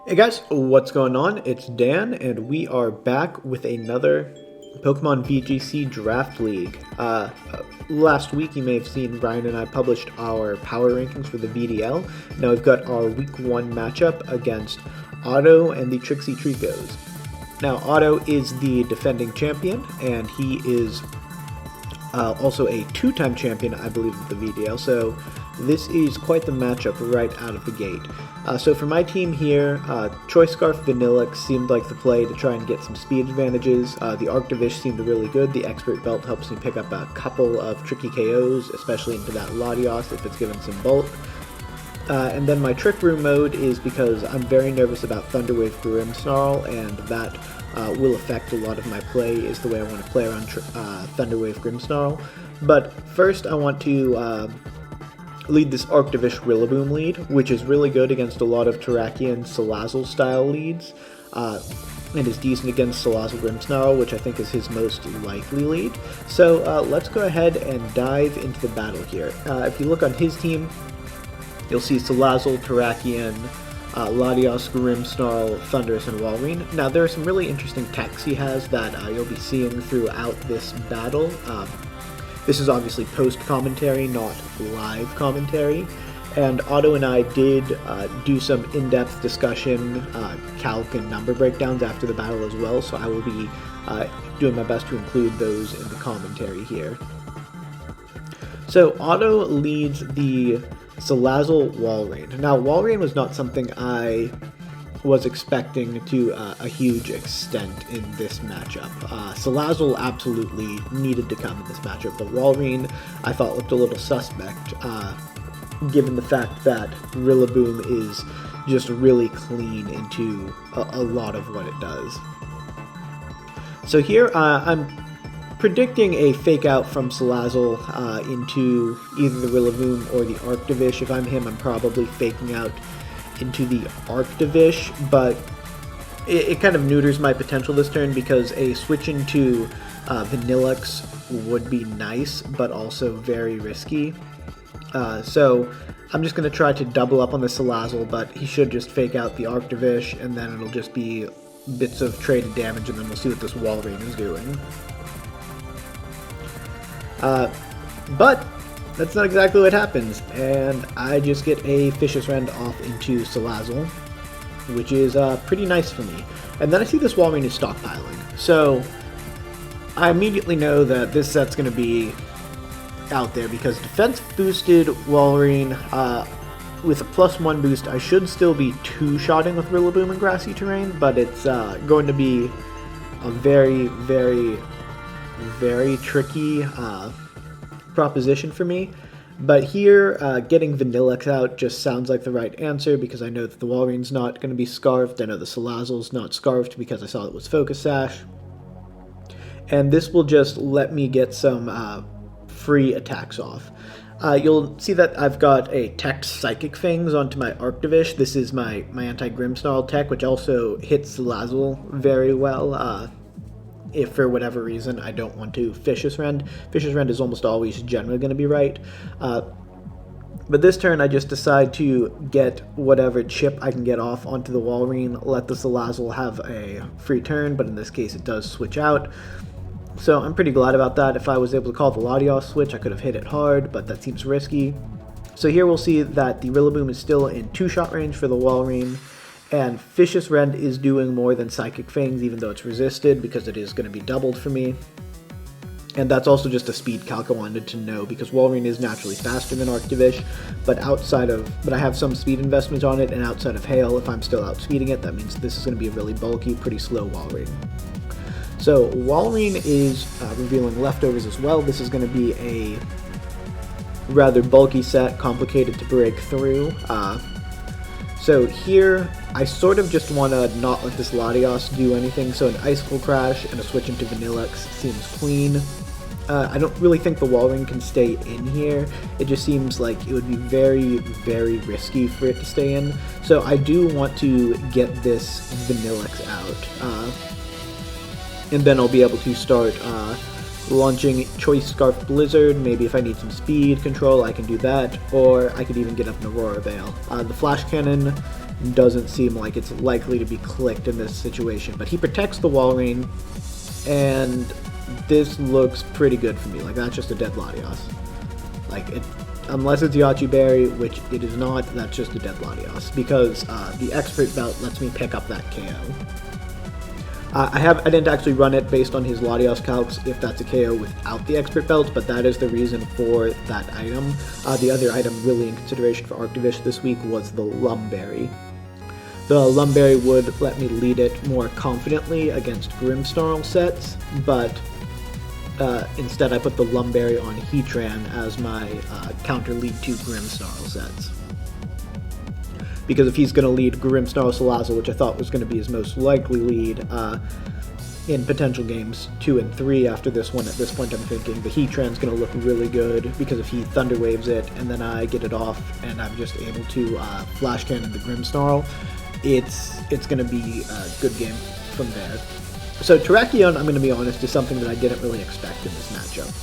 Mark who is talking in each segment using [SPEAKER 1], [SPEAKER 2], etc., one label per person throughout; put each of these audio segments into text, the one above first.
[SPEAKER 1] Hey guys, what's going on? It's Dan, and we are back with another Pokemon VGC Draft League. Last week, you may have seen Ryan and I published our power rankings for the VDL. Now we've got our Week 1 matchup against Otto and the Trixie Tricos. Now, Otto is the defending champion, and he is also a two-time champion, I believe, of the VDL, so this is quite the matchup right out of the gate. So for my team here, Choice Scarf Vanillix seemed like the play to try and get some speed advantages. The Arctivish seemed really good. The Expert Belt helps me pick up a couple of tricky KOs, especially into that Latios if it's given some bulk. And then my Trick Room mode is because I'm very nervous about Thunderwave Grimmsnarl, and that will affect a lot of my play, is the way I want to play around Thunderwave Grimmsnarl. But first I want to lead this Arctivish Rillaboom lead, which is really good against a lot of Terrakion Salazzle style leads, and is decent against Salazzle Grimmsnarl, which I think is his most likely lead. So let's go ahead and dive into the battle here. If you look on his team, you'll see Salazzle, Terrakion, Latios, Grimmsnarl, Thundurus, and Walrein. Now there are some really interesting techs he has that you'll be seeing throughout this battle. This is obviously post-commentary, not live commentary, and Otto and I did do some in-depth discussion, calc and number breakdowns after the battle as well, so I will be doing my best to include those in the commentary here. So Otto leads the Salazzle Walrein. Now Walrein was not something I was expecting to a huge extent in this matchup. Salazzle absolutely needed to come in this matchup, but Walrein I thought looked a little suspect, given the fact that Rillaboom is just really clean into a lot of what it does. So here I'm predicting a fake out from Salazzle into either the Rillaboom or the Arctivish. If I'm him, I'm probably faking out into the Arctivish, but it kind of neuters my potential this turn because a switch into Vanillix would be nice, but also very risky. So I'm just going to try to double up on the Salazzle, but he should just fake out the Arctivish, and then it'll just be bits of traded damage, and then we'll see what this Walrein is doing. But that's not exactly what happens, and I just get a Vicious Rend off into Salazzle, which is pretty nice for me. And then I see this Walrein is stockpiling, so I immediately know that this set's going to be out there, because defense boosted Walrein with a +1 boost, I should still be two-shotting with Rillaboom in grassy terrain, but it's going to be a very, very, very tricky proposition for me. But here, getting Vanillix out just sounds like the right answer, because I know that the Walrein's not going to be scarfed. I know the Salazzle's not scarfed because I saw it was Focus Sash. And this will just let me get some free attacks off. You'll see that I've got a tech Psychic Fangs onto my Arctivish. This is my anti-Grimmsnarl tech, which also hits Salazzle very well. If for whatever reason I don't want to Vicious Rend. Vicious Rend is almost always generally going to be right. But this turn I just decide to get whatever chip I can get off onto the Walrein, let the Salazzle have a free turn, but in this case it does switch out. So I'm pretty glad about that. If I was able to call the Latios switch, I could have hit it hard, but that seems risky. So here we'll see that the Rillaboom is still in two-shot range for the Walrein, and Vicious Rend is doing more than Psychic Fangs, even though it's resisted, because it is going to be doubled for me. And that's also just a speed calc I wanted to know, because Walrein is naturally faster than Arctivish, but I have some speed investment on it, and outside of Hail, if I'm still outspeeding it, that means this is going to be a really bulky, pretty slow Walrein. So Walrein is revealing leftovers as well. This is going to be a rather bulky set, complicated to break through. So here, I sort of just want to not let this Latios do anything, so an Icicle Crash and a switch into Vanillix seems clean. I don't really think the Walrein can stay in here. It just seems like it would be very, very risky for it to stay in. So I do want to get this Vanillix out. And then I'll be able to start launching Choice Scarf Blizzard. Maybe if I need some speed control, I can do that, or I could even get up an Aurora Veil. The Flash Cannon doesn't seem like it's likely to be clicked in this situation. But he protects the Walrein, and this looks pretty good for me. Like, that's just a dead Latios. Like, unless it's Yachi Berry, which it is not, that's just a dead Latios, because the Expert Belt lets me pick up that KO. I didn't actually run it based on his Latios calcs if that's a KO without the Expert Belt, but that is the reason for that item. The other item really in consideration for Arctivish this week was the Lumberry. The Lumberry would let me lead it more confidently against Grimmsnarl sets, but instead I put the Lumberry on Heatran as my counter lead to Grimmsnarl sets. Because if he's going to lead Grimmsnarl Salazzle, which I thought was going to be his most likely lead in potential games 2 and 3 after this one, at this point I'm thinking the Heatran's going to look really good, because if he Thunder Waves it and then I get it off and I'm just able to Flash Cannon the Grimmsnarl, it's going to be a good game from there. So Terrakion, I'm going to be honest, is something that I didn't really expect in this matchup.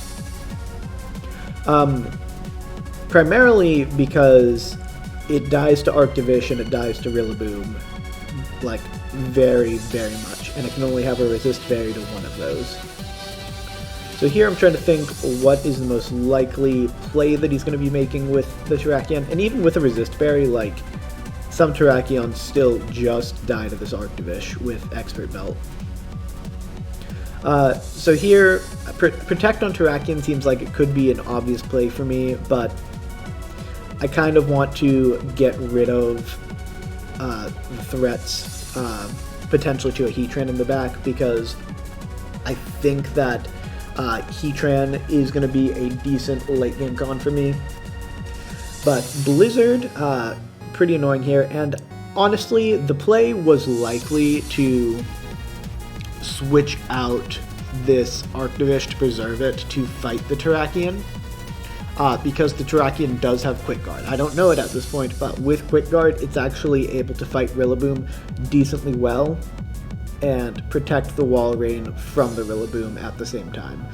[SPEAKER 1] Primarily because it dies to Arctivish and it dies to Rillaboom, like, very, very much, and it can only have a resist berry to one of those. So here I'm trying to think what is the most likely play that he's going to be making with the Terrakion, and even with a resist berry, like, some Terrakions still just die to this Arctivish with Expert Belt. So here, Protect on Terrakion seems like it could be an obvious play for me, but I kind of want to get rid of the threats potentially to a Heatran in the back, because I think that Heatran is going to be a decent late game con for me. But Blizzard, pretty annoying here, and honestly, the play was likely to switch out this Arctivish to preserve it to fight the Terrakion. Because the Terrakion does have Quick Guard. I don't know it at this point, but with Quick Guard, it's actually able to fight Rillaboom decently well and protect the Walrein from the Rillaboom at the same time.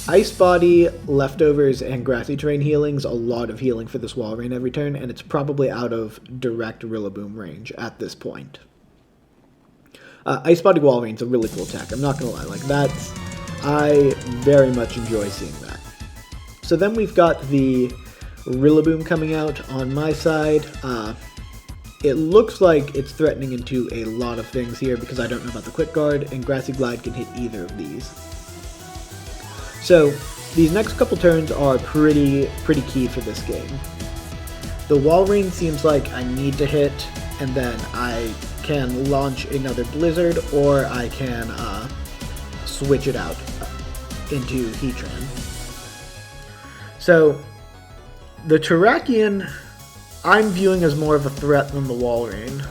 [SPEAKER 1] Ice Body, Leftovers, and Grassy Terrain healing's a lot of healing for this Walrein every turn, and it's probably out of direct Rillaboom range at this point. Ice Body Walrein's a really cool tech, I'm not gonna lie. Like, I very much enjoy seeing that. So then we've got the Rillaboom coming out on my side. It looks like it's threatening into a lot of things here because I don't know about the Quick Guard, and Grassy Glide can hit either of these. So these next couple turns are pretty key for this game. The Walrein seems like I need to hit, and then I can launch another Blizzard, or I can switch it out into Heatran. So, the Terrakion, I'm viewing as more of a threat than the Walrein,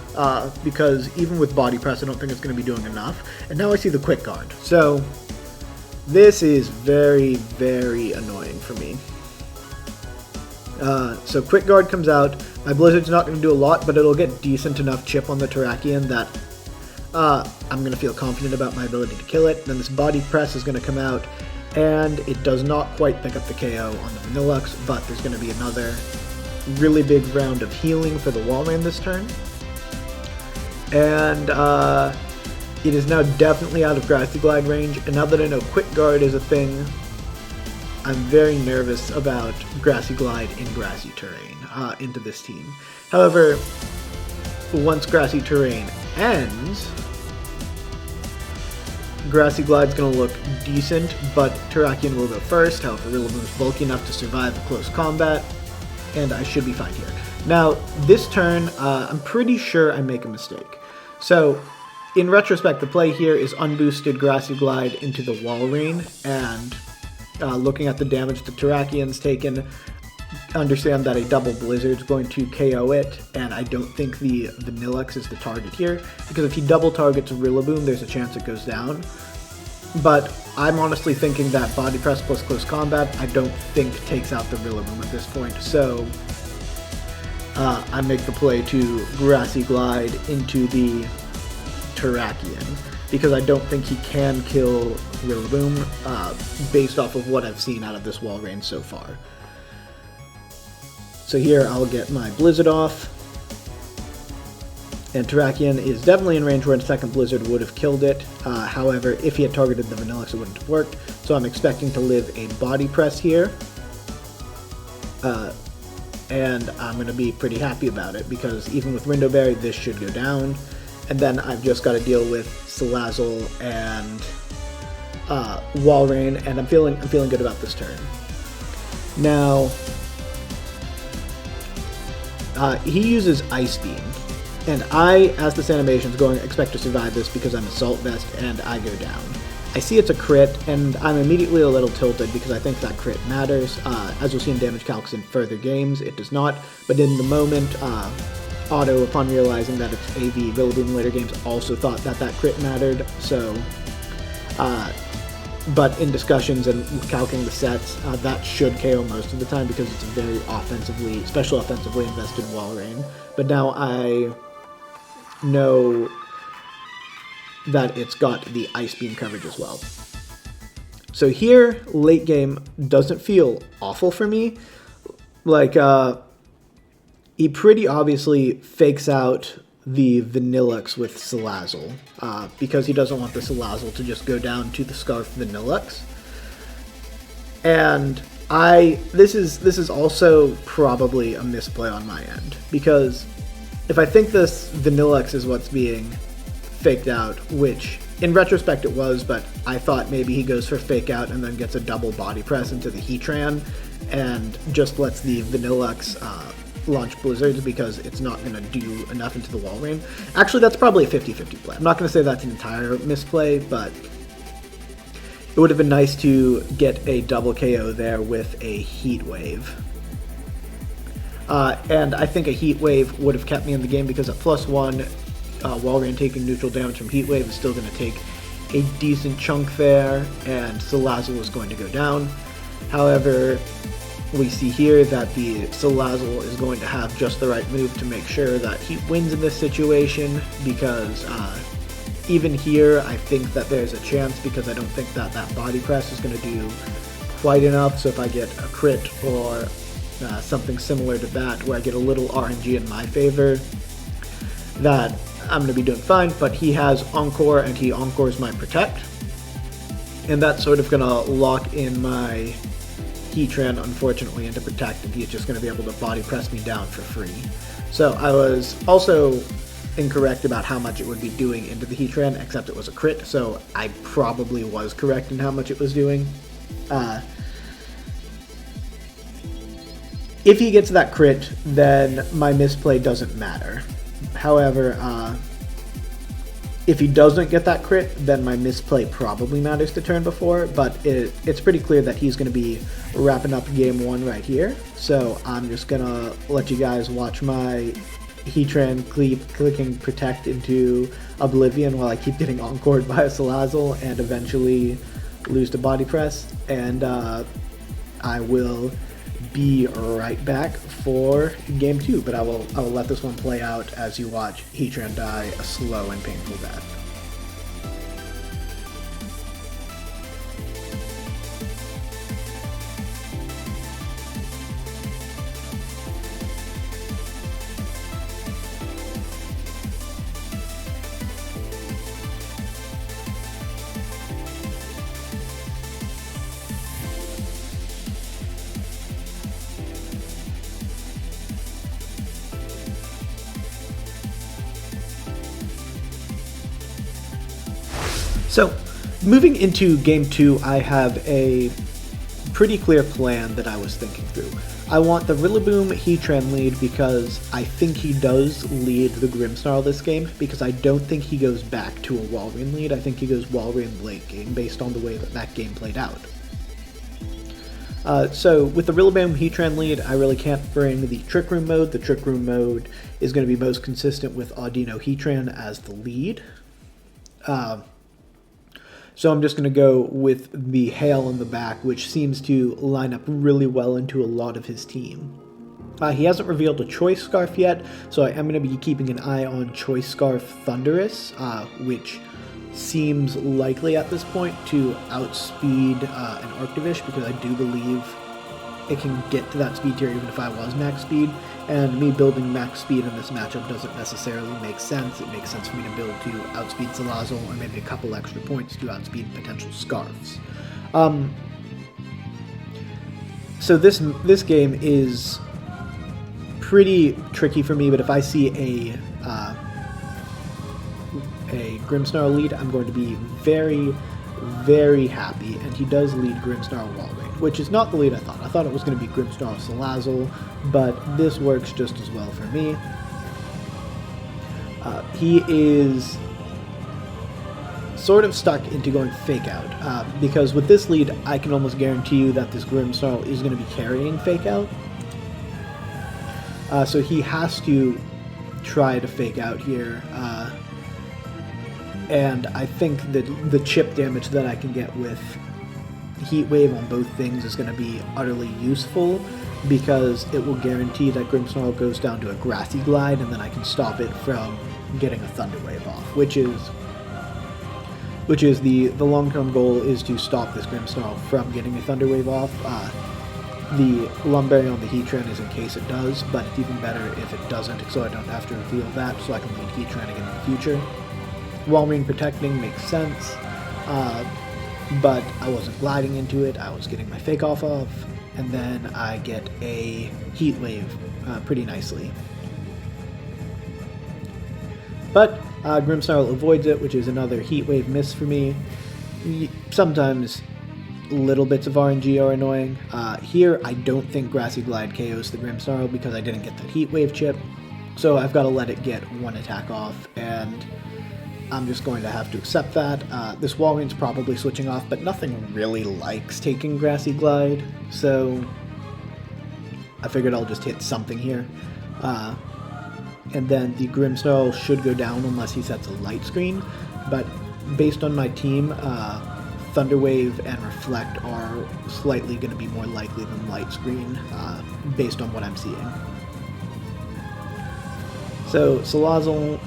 [SPEAKER 1] because even with Body Press, I don't think it's going to be doing enough. And now I see the Quick Guard. So, this is very, very annoying for me. So Quick Guard comes out. My Blizzard's not going to do a lot, but it'll get decent enough chip on the Terrakion that I'm going to feel confident about my ability to kill it. Then this Body Press is going to come out, and it does not quite pick up the KO on the Vanillux, but there's going to be another really big round of healing for the Walrein this turn. And it is now definitely out of Grassy Glide range, and now that I know Quick Guard is a thing, I'm very nervous about Grassy Glide in Grassy Terrain into this team. However, once Grassy Terrain ends, Grassy Glide's going to look decent, but Terrakion will go first. However, Rillaboom is bulky enough to survive close combat, and I should be fine here. Now, this turn, I'm pretty sure I make a mistake. So, in retrospect, the play here is unboosted Grassy Glide into the Walrein, and looking at the damage the Terrakion's taken, understand that a double Blizzard's going to KO it, and I don't think the Vanillux is the target here, because if he double targets Rillaboom, there's a chance it goes down. But I'm honestly thinking that Body Press plus Close Combat, I don't think takes out the Rillaboom at this point, so I make the play to Grassy Glide into the Terrakion, because I don't think he can kill Rillaboom based off of what I've seen out of this Walrein so far. So here I'll get my Blizzard off, And Terrakion is definitely in range where a second Blizzard would have killed it. However, if he had targeted the Vanillix, it wouldn't have worked. So I'm expecting to live a body press here. And I'm going to be pretty happy about it, because even with Window Berry, this should go down. And then I've just got to deal with Salazzle and Walrein, and I'm feeling good about this turn. Now, he uses Ice Beam, and I, as this animation is going, expect to survive this because I'm Assault Vest and I go down. I see it's a crit, and I'm immediately a little tilted because I think that crit matters. As you'll see in damage calcs in further games, it does not, but in the moment, Otto, upon realizing that it's AV, Rillaboom later games, also thought that that crit mattered, so, but in discussions and calcing the sets, that should KO most of the time because it's a very special offensively invested Walrein. But now I know that it's got the Ice Beam coverage as well. So here, late game doesn't feel awful for me. Like, he pretty obviously fakes out the Vanillix with Salazzle, because he doesn't want the Salazzle to just go down to the Scarf Vanillix. And this is also probably a misplay on my end, because if I think this Vanillix is what's being faked out, which in retrospect it was, but I thought maybe he goes for fake out and then gets a double body press into the Heatran and just lets the Vanillix launch Blizzards because it's not going to do enough into the Walrein. Actually, that's probably a 50-50 play. I'm not going to say that's an entire misplay, but it would have been nice to get a double KO there with a Heat Wave. And I think a Heat Wave would have kept me in the game because at +1, Walrein taking neutral damage from Heat Wave is still going to take a decent chunk there, and Salazzle is going to go down. However, we see here that the Salazzle is going to have just the right move to make sure that he wins in this situation, because even here I think that there's a chance, because I don't think that that body press is going to do quite enough. So if I get a crit or something similar to that where I get a little RNG in my favor, that I'm going to be doing fine. But he has Encore, and he Encores my Protect, and that's sort of going to lock in my Heatran, unfortunately, into Protect, and he's just going to be able to body press me down for free. So I was also incorrect about how much it would be doing into the Heatran, except it was a crit, so I probably was correct in how much it was doing. If he gets that crit, then my misplay doesn't matter. However, if he doesn't get that crit, then my misplay probably matters the turn before, but it's pretty clear that he's going to be wrapping up game 1 right here. So I'm just going to let you guys watch my Heatran clicking Protect into Oblivion while I keep getting encored by a Salazzle and eventually lose to Body Press, and I will be right back for game 2, but I will let this one play out as you watch Heatran die a slow and painful death. So, moving into game 2, I have a pretty clear plan that I was thinking through. I want the Rillaboom Heatran lead because I think he does lead the Grimmsnarl this game, because I don't think he goes back to a Walrein lead. I think he goes Walrein late game based on the way that that game played out. So with the Rillaboom Heatran lead, I really can't bring the Trick Room mode. The Trick Room mode is going to be most consistent with Audino Heatran as the lead. So I'm just going to go with the Hail in the back, which seems to line up really well into a lot of his team. He hasn't revealed a Choice Scarf yet, so I am going to be keeping an eye on Choice Scarf Thundurus, which seems likely at this point to outspeed an Arctivish, because I do believe it can get to that speed tier even if I was max speed, and me building max speed in this matchup doesn't necessarily make sense. It makes sense for me to build to outspeed Salazzle, or maybe a couple extra points to outspeed potential Scarfs. So this game is pretty tricky for me, but if I see a Grimmsnarl lead, I'm going to be very, very happy, and he does lead Grimmsnarl Walrein, which is not the lead I thought. I thought it was going to be Grimmsnarl Salazzle, but this works just as well for me. He is sort of stuck into going Fake Out, because with this lead, I can almost guarantee you that this Grimmsnarl is going to be carrying Fake Out. So he has to try to Fake Out here, and I think that the chip damage that I can get with Heat Wave on both things is going to be utterly useful, because it will guarantee that Grimmsnarl goes down to a Grassy Glide, and then I can stop it from getting a Thunder Wave off, which is the long-term goal, is to stop this Grimmsnarl from getting a Thunder Wave off. The Lumberry on the Heatran is in case it does, but it's even better if it doesn't, so I don't have to reveal that, so I can lead Heatran again in the future. Walrein protecting makes sense, but I wasn't gliding into it, I was getting my Fake Off of, and then I get a Heat Wave pretty nicely. But Grimmsnarl avoids it, which is another Heat Wave miss for me. Sometimes little bits of RNG are annoying. Here, I don't think Grassy Glide KOs the Grimmsnarl because I didn't get that Heat Wave chip, so I've got to let it get one attack off, and I'm just going to have to accept that. This Walrein's probably switching off, but nothing really likes taking Grassy Glide, so I figured I'll just hit something here. And then the Grimmsnarl should go down unless he sets a Light Screen, but based on my team, Thunder Wave and Reflect are slightly going to be more likely than Light Screen, based on what I'm seeing. So Salazzle,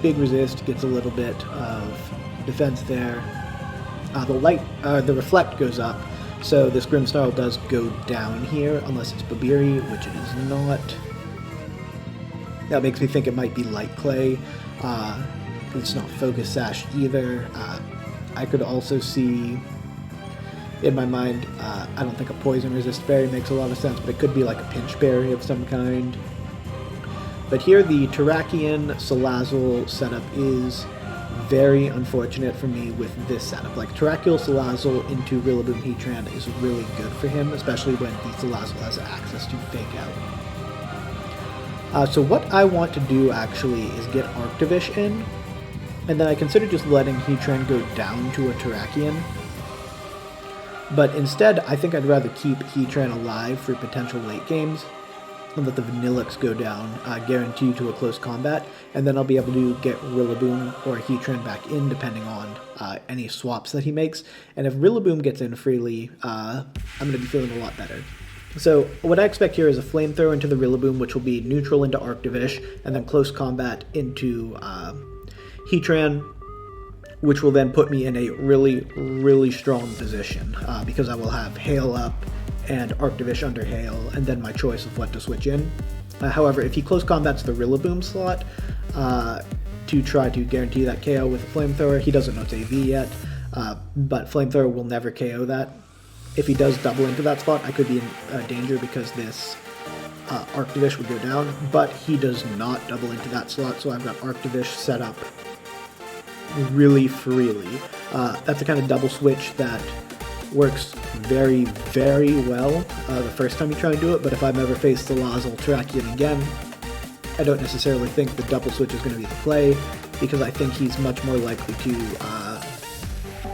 [SPEAKER 1] big resist, gets a little bit of defense there. The Reflect goes up, so this Grimmsnarl does go down here, unless it's Babiri, which it is not. That makes me think it might be Light Clay. It's not Focus Sash either. I could also see, in my mind, I don't think a Poison Resist Berry makes a lot of sense, but it could be like a Pinch Berry of some kind. But here the Terrakion Salazzle setup is very unfortunate for me with this setup. Like, Terrakion Salazzle into Rillaboom Heatran is really good for him, especially when the Salazzle has access to Fake Out. So what I want to do actually is get Arctivish in, and then I consider just letting Heatran go down to a Terrakion. But instead, I think I'd rather keep Heatran alive for potential late games, and let the Vanillix go down, guaranteed to a close combat, and then I'll be able to get Rillaboom or Heatran back in depending on any swaps that he makes. And if Rillaboom gets in freely, I'm going to be feeling a lot better. So what I expect here is a Flamethrower into the Rillaboom, which will be neutral into Arctivish, and then close combat into Heatran, which will then put me in a really, really strong position, because I will have Hail up and Arctivish under Hail, and then my choice of what to switch in. However, if he close combats the Rillaboom slot to try to guarantee that KO with a Flamethrower, he doesn't know it's AV yet, but Flamethrower will never KO that. If he does double into that spot, I could be in danger because this Arctivish would go down, but he does not double into that slot, so I've got Arctivish set up really freely. That's a kind of double switch that works very, very well the first time you try and do it, but if I've ever faced Salazzle Terrakion again, I don't necessarily think the double switch is going to be the play, because I think he's much more likely to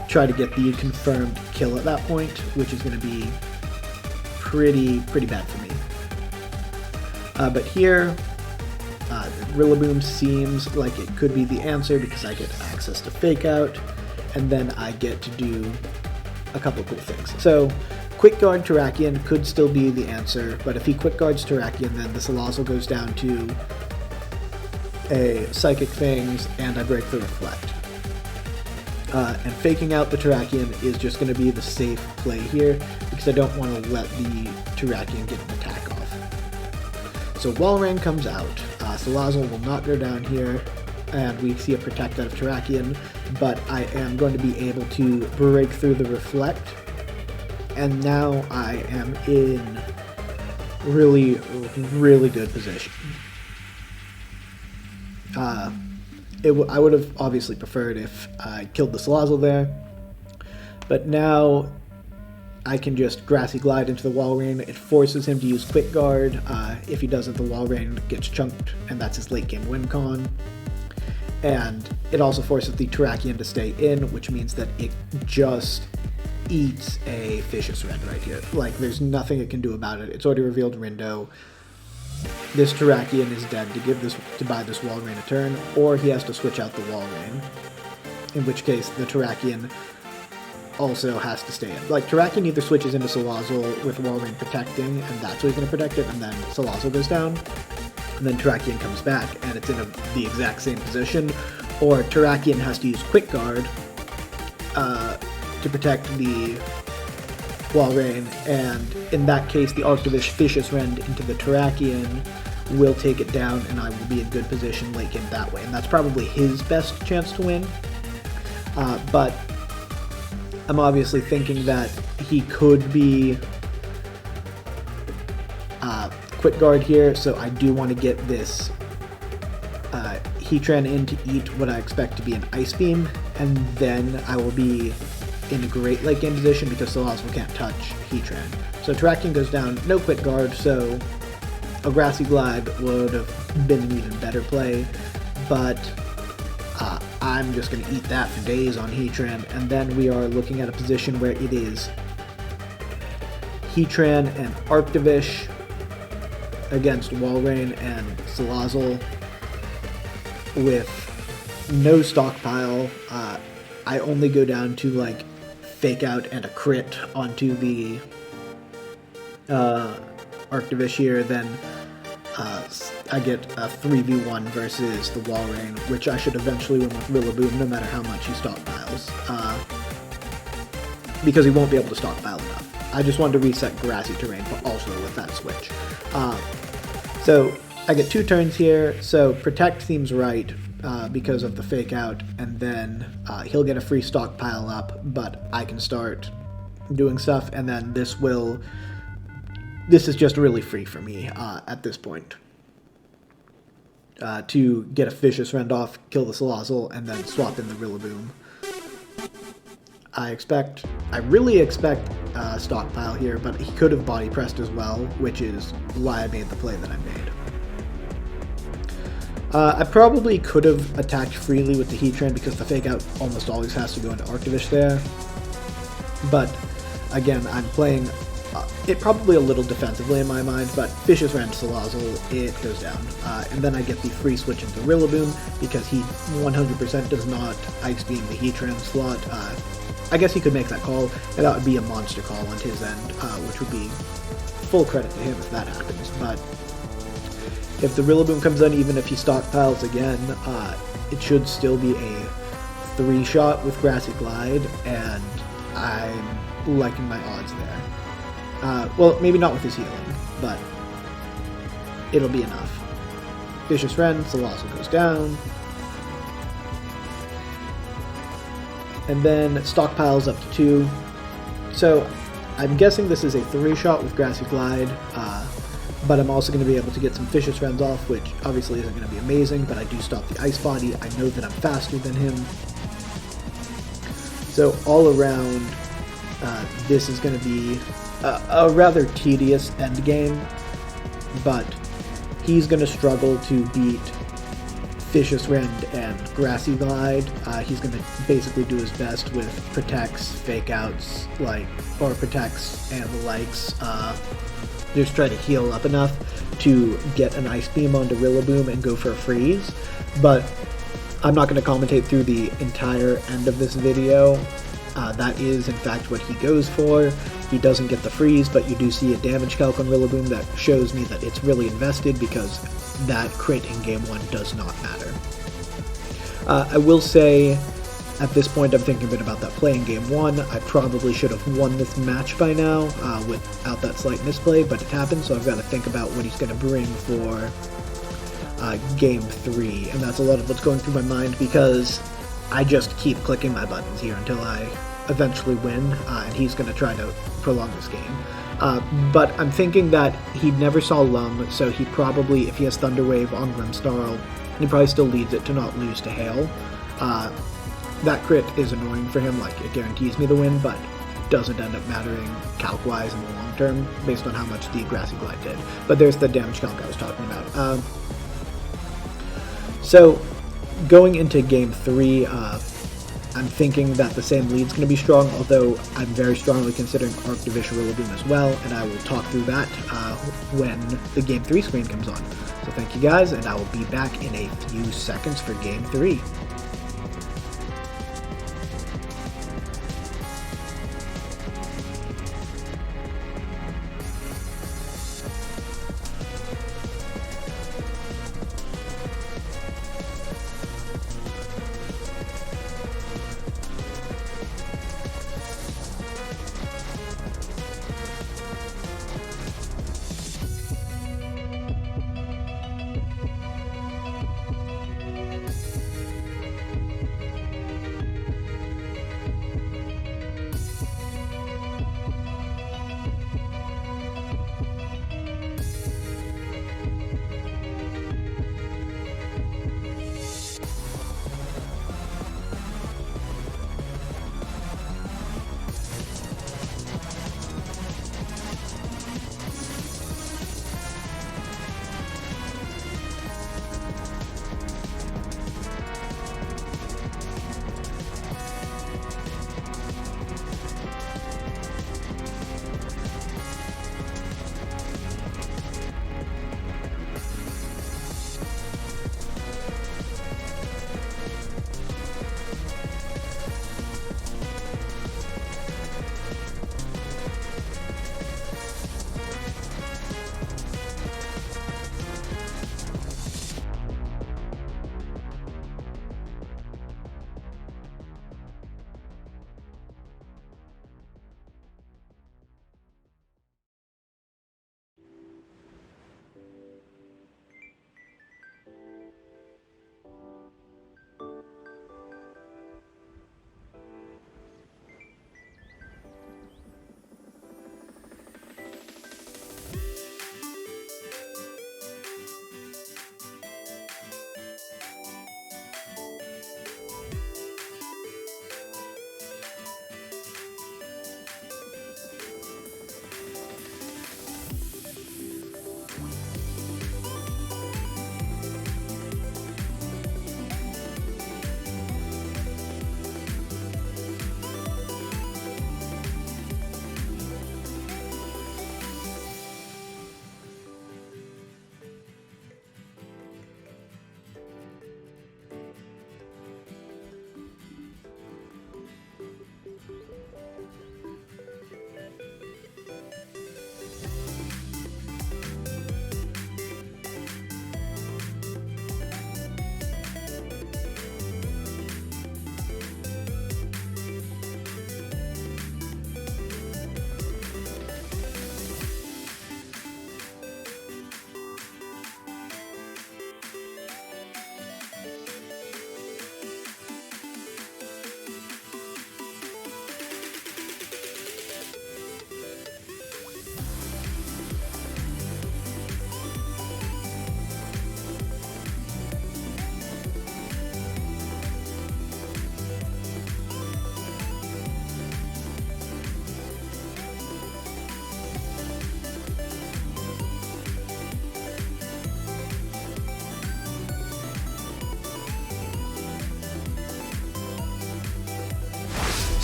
[SPEAKER 1] try to get the confirmed kill at that point, which is going to be pretty bad for me. But here, Rillaboom seems like it could be the answer because I get access to Fake Out, and then I get to do a couple cool things. So, Quick Guard Terrakion could still be the answer, but if he Quick Guards Terrakion, then the Salazzle goes down to a Psychic Fangs, and I break the Reflect. And faking out the Terrakion is just going to be the safe play here, because I don't want to let the Terrakion get an attack off. So Walrein comes out. Salazzle will not go down here, and we see a Protect out of Terrakion, but I am going to be able to break through the Reflect, and now I am in really, really good position. I would have obviously preferred if I killed the Salazzle there, but now I can just Grassy Glide into the Walrein. It forces him to use Quick Guard. If he doesn't, the Walrein gets chunked, and that's his late game win con. And it also forces the Terrakion to stay in, which means that it just eats a Vicious Rend right here. Like, there's nothing it can do about it. It's already revealed Rindo. This Terrakion is dead to buy this Walrein a turn, or he has to switch out the Walrein, in which case the Terrakion also has to stay in. Like, Terrakion either switches into Salazzle with Walrein protecting, and that's what he's going to protect it, and then Salazzle goes down, and then Terrakion comes back, and it's in the exact same position, or Terrakion has to use Quick Guard to protect the Walrein, and in that case, the Arctivish Vicious Rend into the Terrakion will take it down, and I will be in good position late game that way, and that's probably his best chance to win. But I'm obviously thinking that he could be Quick Guard here, so I do want to get this Heatran in to eat what I expect to be an Ice Beam, and then I will be in a great late game position because Salazzle can't touch Heatran. So Terrakion goes down, no Quick Guard, so a Grassy Glide would have been an even better play, but I'm just going to eat that for days on Heatran, and then we are looking at a position where it is Heatran and Arctivish against Walrein and Salazzle with no stockpile. I only go down to like Fake Out and a crit onto the Arctivish here, then I get a 3v1 versus the Walrein, which I should eventually win with Rillaboom no matter how much he stockpiles, because he won't be able to stockpile enough. I just wanted to reset Grassy Terrain, but also with that switch. So I get 2 turns here, so Protect seems right because of the Fake Out, and then he'll get a free stockpile up, but I can start doing stuff, and then this is just really free for me at this point. To get a Vicious Rend off, kill the Salazzle, and then swap in the Rillaboom. I really expect stockpile here, but he could have body pressed as well, which is why I made the play that I made. I probably could have attacked freely with the Heatran because the Fake Out almost always has to go into Arctivish there, but again, I'm playing it probably a little defensively in my mind, but Vicious Rend Salazzle, it goes down. And then I get the free switch into Rillaboom because he 100% does not Ice Beam the Heatran slot. I guess he could make that call, and that would be a monster call on his end, which would be full credit to him if that happens. But if the Rillaboom comes in, even if he stockpiles again, it should still be a 3-shot with Grassy Glide, and I'm liking my odds there. Well, maybe not with his healing, but it'll be enough. Vicious Rend, Salazzle goes down. And then stockpiles up to 2. So I'm guessing this is a 3-shot with Grassy Glide, but I'm also going to be able to get some Vicious Rends off, which obviously isn't going to be amazing, but I do stop the Ice Body. I know that I'm faster than him. So all around, this is going to be a rather tedious endgame, but he's going to struggle to beat Vicious Rend and Grassy Glide. He's going to basically do his best with Protects, Fake Outs, or Protects and the likes. Just try to heal up enough to get an Ice Beam onto Rillaboom and go for a freeze, but I'm not going to commentate through the entire end of this video. That is, in fact, what he goes for. He doesn't get the freeze, but you do see a damage calc on Rillaboom that shows me that it's really invested because that crit in Game 1 does not matter. I will say At this point, I'm thinking a bit about that play in game 1. I probably should have won this match by now without that slight misplay, but it happened, so I've got to think about what he's going to bring for game 3, and that's a lot of what's going through my mind because I just keep clicking my buttons here until I eventually win, and he's going to try to prolong this game. But I'm thinking that he never saw Lum, so he probably, if he has Thunderwave on Grimmsnarl, he probably still leads it to not lose to Hail. That crit is annoying for him, like it guarantees me the win, but doesn't end up mattering calc-wise in the long term, based on how much the Grassy Glide did. But there's the damage calc I was talking about. So, going into game 3, I'm thinking that the same lead's going to be strong, although I'm very strongly considering Arctivish Rillaboom as well, and I will talk through that when the game 3 screen comes on. So thank you guys, and I will be back in a few seconds for game 3.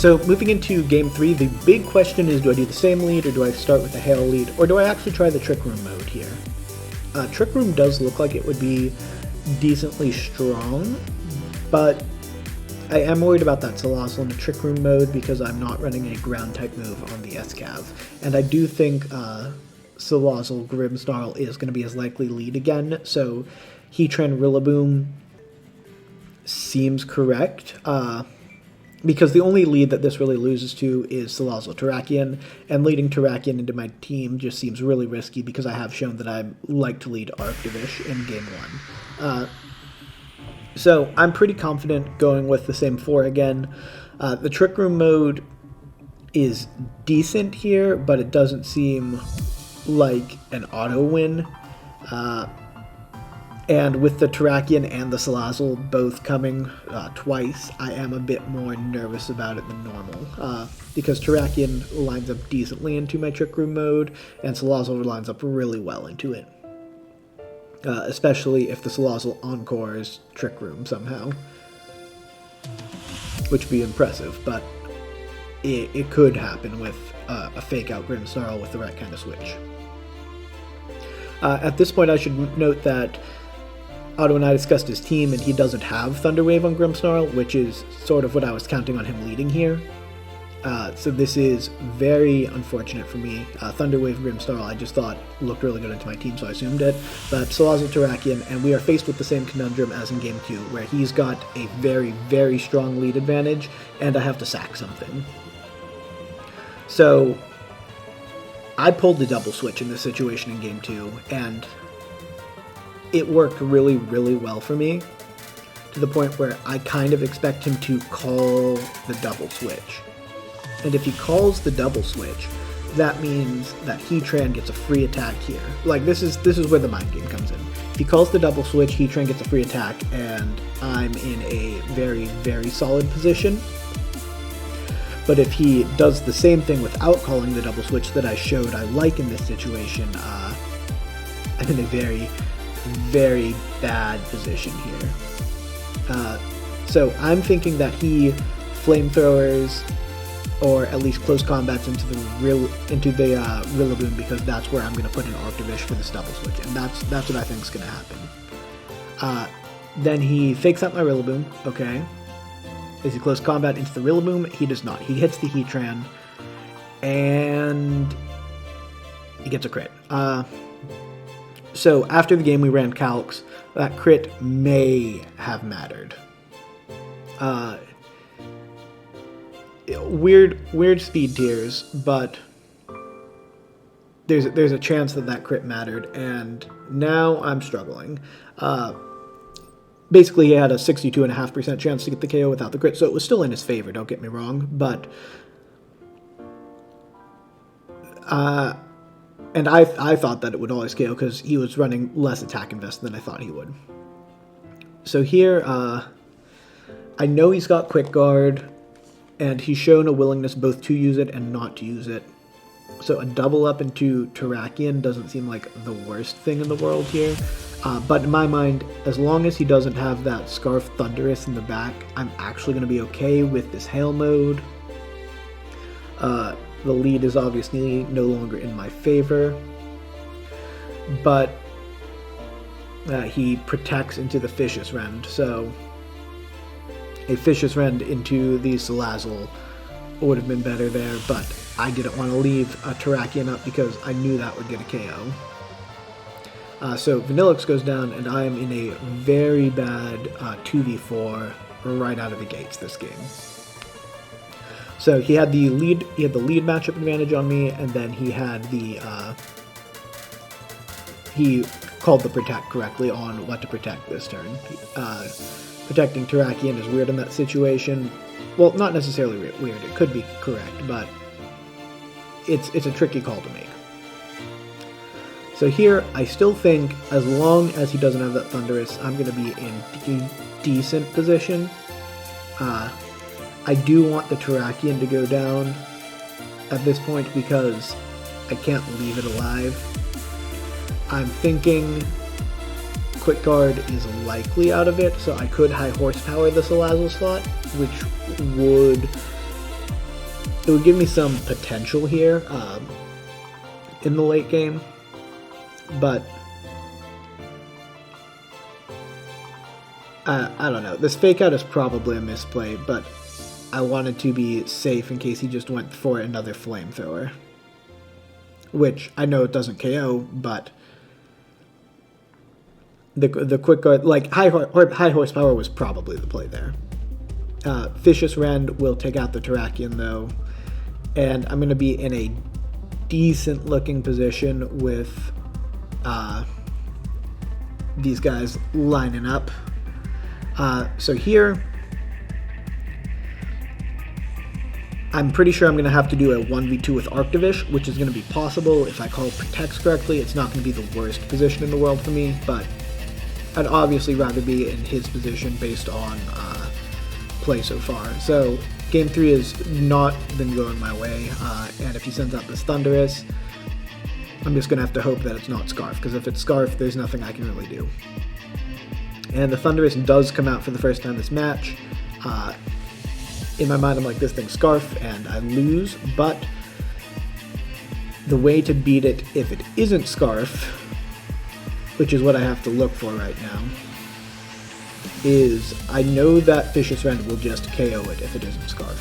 [SPEAKER 1] So moving into game 3, the big question is, do I do the same lead, or do I start with the Hail lead, or do I actually try the Trick Room mode here? Trick Room does look like it would be decently strong, but I am worried about that Salazzle in the Trick Room mode because I'm not running a ground type move on the SCAV, and I do think Salazzle Grimmsnarl is going to be his likely lead again, so Heatran Rillaboom seems correct. because the only lead that this really loses to is Salazzle Terrakion, and leading Terrakion into my team just seems really risky because I have shown that I like to lead Arctivish in Game 1. So I'm pretty confident going with the same 4 again. The Trick Room mode is decent here, but it doesn't seem like an auto win. And with the Terrakion and the Salazzle both coming twice, I am a bit more nervous about it than normal. Because Terrakion lines up decently into my Trick Room mode, and Salazzle lines up really well into it. Especially if the Salazzle encores Trick Room somehow. Which would be impressive, but it could happen with a fake-out Grimmsnarl with the right kind of switch. At this point, I should note that Otto and I discussed his team, and he doesn't have Thunderwave on Grimmsnarl, which is sort of what I was counting on him leading here. So this is very unfortunate for me. Thunderwave Grimmsnarl I just thought looked really good into my team, so I assumed it. But Salazzle Terrakion, and we are faced with the same conundrum as in Game 2, where he's got a very, very strong lead advantage, and I have to sack something. So I pulled the double switch in this situation in Game 2, and it worked really, really well for me, to the point where I kind of expect him to call the double switch. And if he calls the double switch, that means that Heatran gets a free attack here. Like, this is where the mind game comes in. If he calls the double switch, Heatran gets a free attack, and I'm in a very, very solid position. But if he does the same thing without calling the double switch that I showed I like in this situation, I'm in a very, very bad position here. So I'm thinking that he flamethrowers, or at least close combats into the Rillaboom, because that's where I'm going to put an Arctivish for this double switch, and that's what I think is going to happen. Then he fakes out my Rillaboom. Okay. Is he close combat into the Rillaboom? He does not. He hits the Heatran, and he gets a crit. So after the game we ran calcs. That crit may have mattered. Weird speed tiers, but there's a chance that crit mattered, and now I'm struggling. Basically, he had a 62.5% chance to get the KO without the crit, so it was still in his favor, don't get me wrong, but and I thought that it would always KO because he was running less attack invest than I thought he would. So here, I know he's got Quick Guard, and he's shown a willingness both to use it and not to use it. So a double up into Terrakion doesn't seem like the worst thing in the world here. But in my mind, as long as he doesn't have that Scarf Thunderous in the back, I'm actually going to be okay with this Hail mode. The lead is obviously no longer in my favor, but he protects into the Fishious Rend, so a Fishious Rend into the Salazzle would have been better there, but I didn't want to leave a Terrakion up because I knew that would get a KO. So Vanillix goes down, and I am in a very bad 2v4 right out of the gates this game. So he had the lead matchup advantage on me, and then he had he called the protect correctly on what to protect this turn. Protecting Terrakion is weird in that situation. Well, not necessarily weird, it could be correct, but it's a tricky call to make. So here, I still think, as long as he doesn't have that Thunderous, I'm going to be in decent position. I do want the Terrakion to go down at this point because I can't leave it alive. I'm thinking Quick Guard is likely out of it, so I could high horsepower the Salazzle slot, which would give me some potential here in the late game. But I don't know. This fake out is probably a misplay, but I wanted to be safe in case he just went for another flamethrower. Which, I know it doesn't KO, but the Quick Guard, like, high horsepower was probably the play there. Vicious Rend will take out the Terrakion though, and I'm going to be in a decent looking position with these guys lining up. So here, I'm pretty sure I'm going to have to do a 1v2 with Arctivish, which is going to be possible if I call Protects correctly. It's not going to be the worst position in the world for me, but I'd obviously rather be in his position based on play so far. So game 3 has not been going my way, and if he sends out this Thundurus, I'm just going to have to hope that it's not Scarf, because if it's Scarf, there's nothing I can really do. And the Thundurus does come out for the first time this match. In my mind, I'm like, this thing's Scarf, and I lose, but the way to beat it if it isn't Scarf, which is what I have to look for right now, is I know that Vicious Rend will just KO it if it isn't Scarf.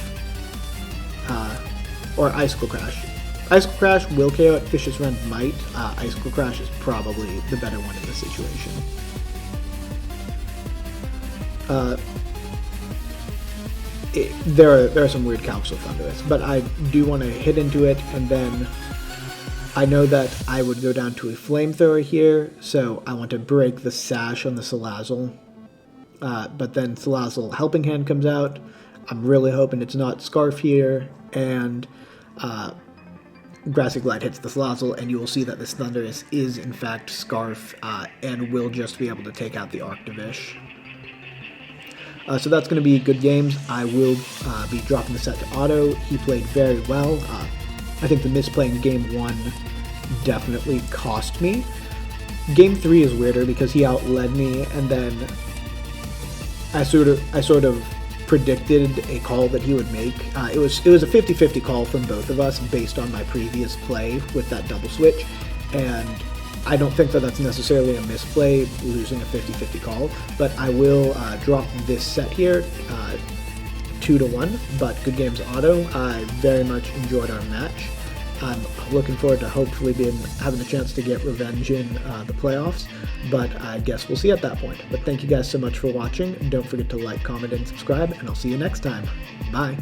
[SPEAKER 1] Or Icicle Crash. Icicle Crash will KO it, Vicious Rend might. Icicle Crash is probably the better one in this situation. There are some weird calcs with Thundurus, but I do want to hit into it, and then I know that I would go down to a Flamethrower here, so I want to break the Sash on the Salazzle. But then Salazzle Helping Hand comes out. I'm really hoping it's not Scarf here, and Grassy Glide hits the Salazzle, and you will see that this Thundurus is in fact Scarf, and will just be able to take out the Arctivish. So that's going to be good games. I will be dropping the set to auto. He played very well. I think the misplay in game 1 definitely cost me. Game 3 is weirder because he outled me, and then I sort of predicted a call that he would make. It was a 50-50 call from both of us based on my previous play with that double switch, and I don't think that that's necessarily a misplay, losing a 50-50 call, but I will drop this set here, 2-1, but good games auto. I very much enjoyed our match. I'm looking forward to hopefully having a chance to get revenge in the playoffs, but I guess we'll see at that point. But thank you guys so much for watching. Don't forget to like, comment, and subscribe, and I'll see you next time. Bye!